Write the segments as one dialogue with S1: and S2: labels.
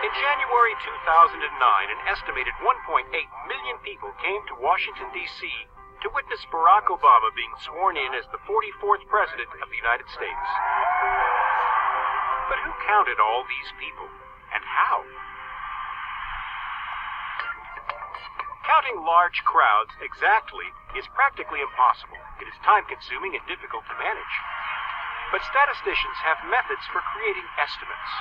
S1: In January 2009, an estimated 1.8 million people came to Washington, D.C. to witness Barack Obama being sworn in as the 44th President of the United States. But who counted all these people, and how? Counting large crowds exactly is practically impossible. It is time-consuming and difficult to manage. But statisticians have methods for creating estimates.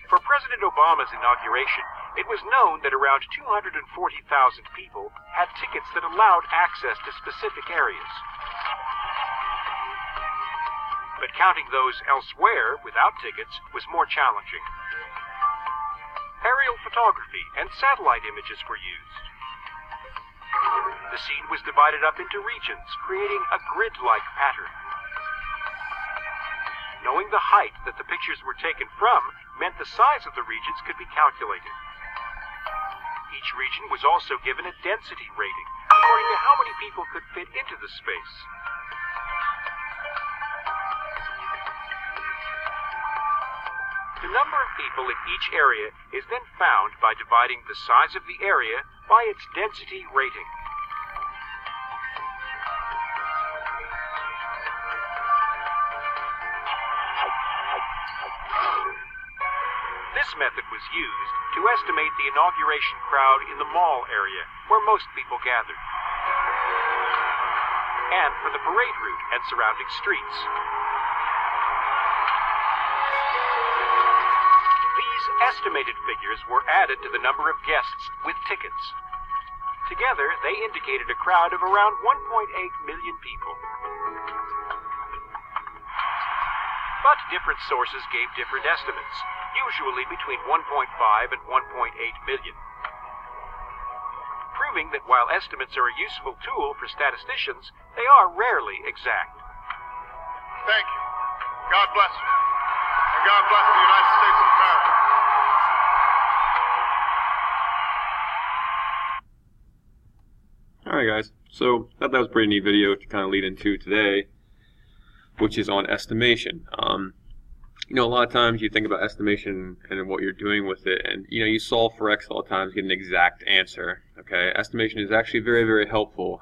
S1: For President Obama's inauguration, it was known that around 240,000 people had tickets that allowed access to specific areas. But counting those elsewhere without tickets was more challenging. Aerial photography and satellite images were used. The scene was divided up into regions, creating a grid-like pattern. Knowing the height that the pictures were taken from meant the size of the regions could be calculated. Each region was also given a density rating, according to how many people could fit into the space. The number of people in each area is then found by dividing the size of the area by its density rating. This method was used to estimate the inauguration crowd in the mall area, where most people gathered, and for the parade route and surrounding streets. These estimated figures were added to the number of guests with tickets. Together, they indicated a crowd of around 1.8 million people. But different sources gave different estimates, usually between 1.5 and 1.8 million. Proving that while estimates are a useful tool for statisticians, they are rarely exact.
S2: Thank you. God bless you. And God bless the United States of America.
S3: Alright guys, so that was a pretty neat video to kind of lead into today, which is on estimation. You know, a lot of times you think about estimation and what you're doing with it, and you know, you solve for X all the time to get an exact answer. Okay, estimation is actually very, very helpful.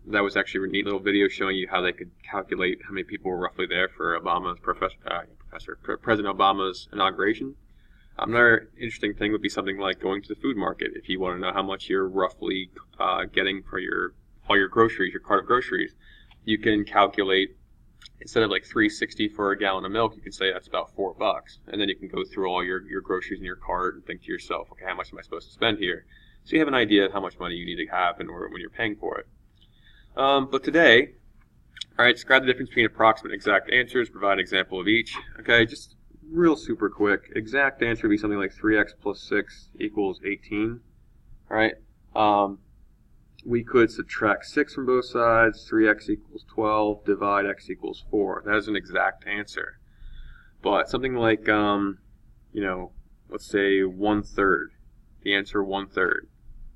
S3: That was actually a neat little video showing you how they could calculate how many people were roughly there for President Obama's inauguration. Another interesting thing would be something like going to the food market. If you want to know how much you're roughly getting for all your groceries, your cart of groceries, you can calculate. Instead of like $3.60 for a gallon of milk, you can say that's about $4, and then you can go through all your groceries in your cart and think to yourself, okay, how much am I supposed to spend here? So you have an idea of how much money you need to have in order when you're paying for it. But today, all right, describe the difference between approximate and exact answers. Provide an example of each. Okay, just real super quick. Exact answer would be something like 3x plus 6 equals 18. All right. We could subtract 6 from both sides, 3x equals 12, divide x equals 4. That is an exact answer. But something like, you know, let's say 1/3, the answer 1/3.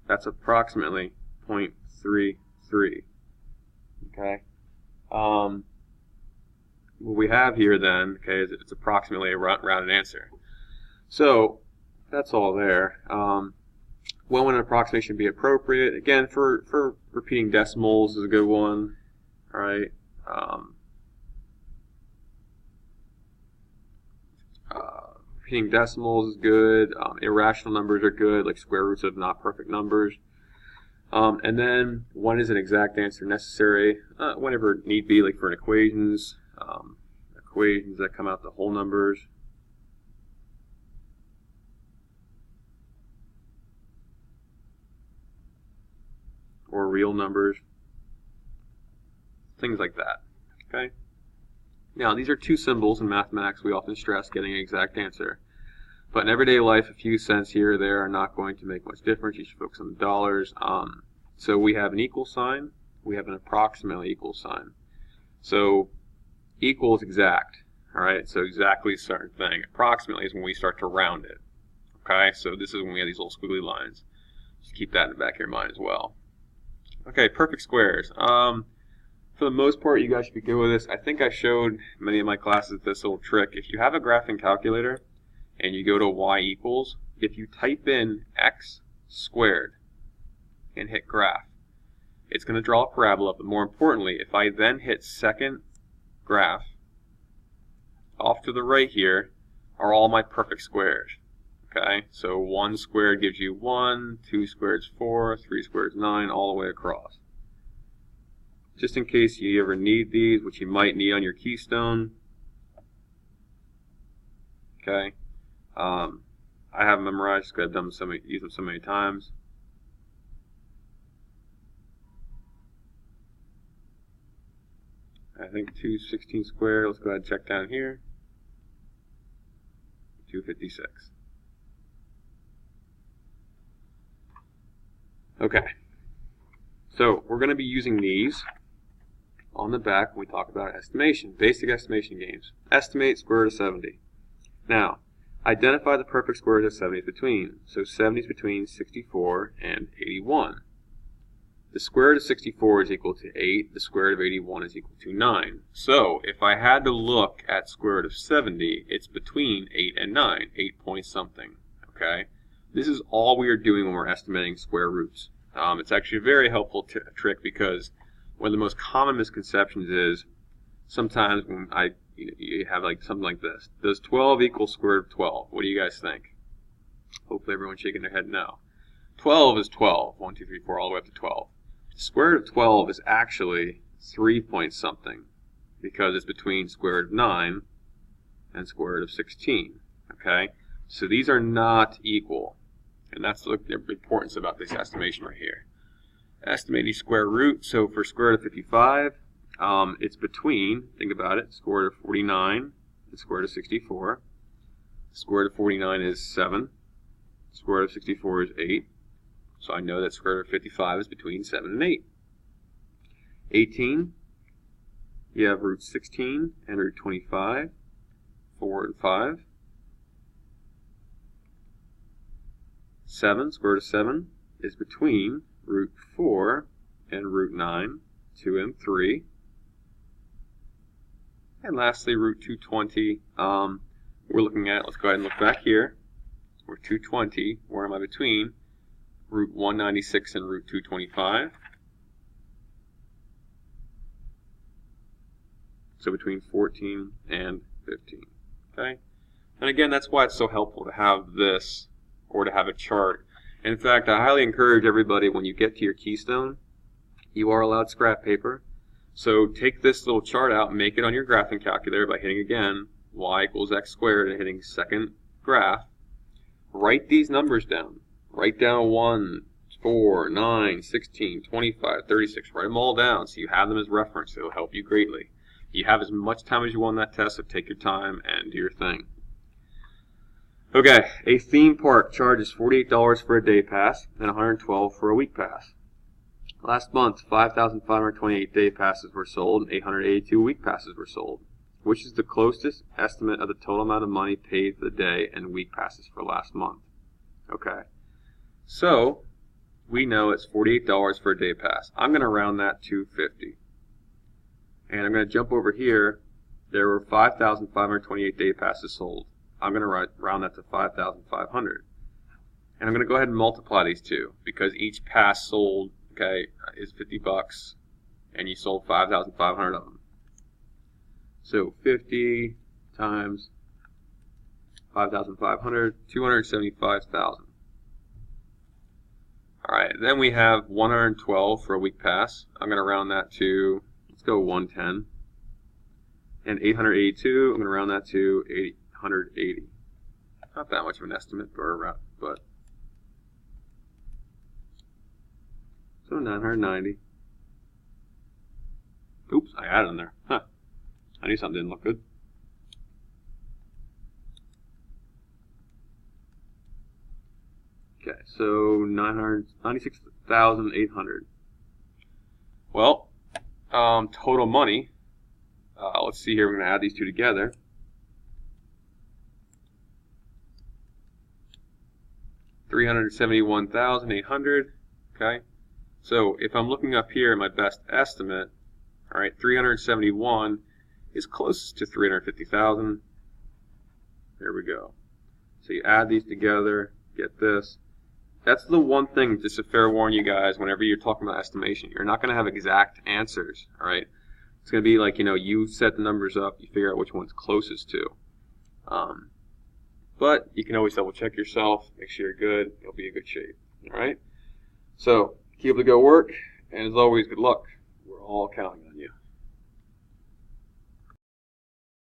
S3: That's approximately 0.33. Okay? What we have here then, okay, is it's approximately a rounded answer. So, that's all there. When would an approximation be appropriate? Again, for repeating decimals is a good one. All right. Repeating decimals is good. Irrational numbers are good, like square roots of not perfect numbers. And then when is an exact answer necessary? Whenever need be, like for equations that come out to whole numbers. Or real numbers, things like that. Okay. Now, these are two symbols in mathematics we often stress getting an exact answer. But in everyday life, a few cents here or there are not going to make much difference. You should focus on the dollars. So we have an equal sign. We have an approximately equal sign. So equal is exact. All right. So exactly a certain thing. Approximately is when we start to round it. Okay. So this is when we have these little squiggly lines. Just keep that in the back of your mind as well. Okay, perfect squares. For the most part, you guys should be good with this. I think I showed many of my classes this little trick. If you have a graphing calculator and you go to y equals, if you type in x squared and hit graph, it's going to draw a parabola, but more importantly, if I then hit second graph, off to the right here are all my perfect squares. Okay, so 1 squared gives you 1, 2 squared is 4, 3 squared is 9, all the way across. Just in case you ever need these, which you might need on your keystone. Okay, I have them memorized because I've done used them so many times. I think 216 squared. Let's go ahead and check down here. 256. Okay, so we're going to be using these on the back when we talk about estimation, basic estimation games. Estimate square root of 70. Now, identify the perfect squares that 70 is between. So 70 is between 64 and 81. The square root of 64 is equal to 8. The square root of 81 is equal to 9. So if I had to look at square root of 70, it's between 8 and 9, 8 point something. Okay, this is all we are doing when we're estimating square roots. It's actually a very helpful trick because one of the most common misconceptions is sometimes when you have like something like this. Does 12 equal square root of 12? What do you guys think? Hopefully everyone's shaking their head no. 12 is 12. 1, 2, 3, 4, all the way up to 12. Square root of 12 is actually 3 point something because it's between square root of 9 and square root of 16. Okay, so these are not equal, and that's the importance about this estimation right here. Estimating square root. So for square root of 55, it's between, think about it, square root of 49 and square root of 64. Square root of 49 is 7. Square root of 64 is 8. So I know that square root of 55 is between 7 and 8. 18, you have root 16 and root 25, 4 and 5. 7, square root of 7 is between root 4 and root 9, 2 and 3. And lastly, root 220, we're looking at, let's go ahead and look back here. We're 220, where am I between? Root 196 and root 225. So between 14 and 15. Okay? And again, that's why it's so helpful to have this or to have a chart. In fact, I highly encourage everybody when you get to your keystone, you are allowed scrap paper. So take this little chart out and make it on your graphing calculator by hitting again y equals x squared and hitting second graph. Write these numbers down. Write down 1, 4, 9, 16, 25, 36. Write them all down so you have them as reference. It will help you greatly. You have as much time as you want on that test, so take your time and do your thing. Okay, a theme park charges $48 for a day pass and $112 for a week pass. Last month, 5,528 day passes were sold and 882 week passes were sold, which is the closest estimate of the total amount of money paid for the day and week passes for last month. Okay, so we know it's $48 for a day pass. I'm going to round that to 50. And I'm going to jump over here. There were 5,528 day passes sold. I'm going to round that to 5,500. And I'm going to go ahead and multiply these two because each pass sold, okay, is $50 and you sold 5,500 of them. So 50 times 5,500, 275,000. Alright, then we have 112 for a week pass. I'm going to round that to, let's go 110. And 882, I'm going to round that to 880. Not that much of an estimate, but so 990. Oops, I added in there. Huh. I knew something didn't look good. Okay, so 996,800. Well, total money. Let's see here. We're going to add these two together. $371,800. Okay. So if I'm looking up here at my best estimate, All right, 371 is closest to 350,000. There we go. So you add these together, get this. That's the one thing, just to fair warn you guys, whenever you're talking about estimation, you're not going to have exact answers, all right? It's going to be like, you set the numbers up, you figure out which one's closest to. But you can always double check yourself, make sure you're good, you'll be in good shape, all right? So keep up the good work, and as always, good luck. We're all counting on you.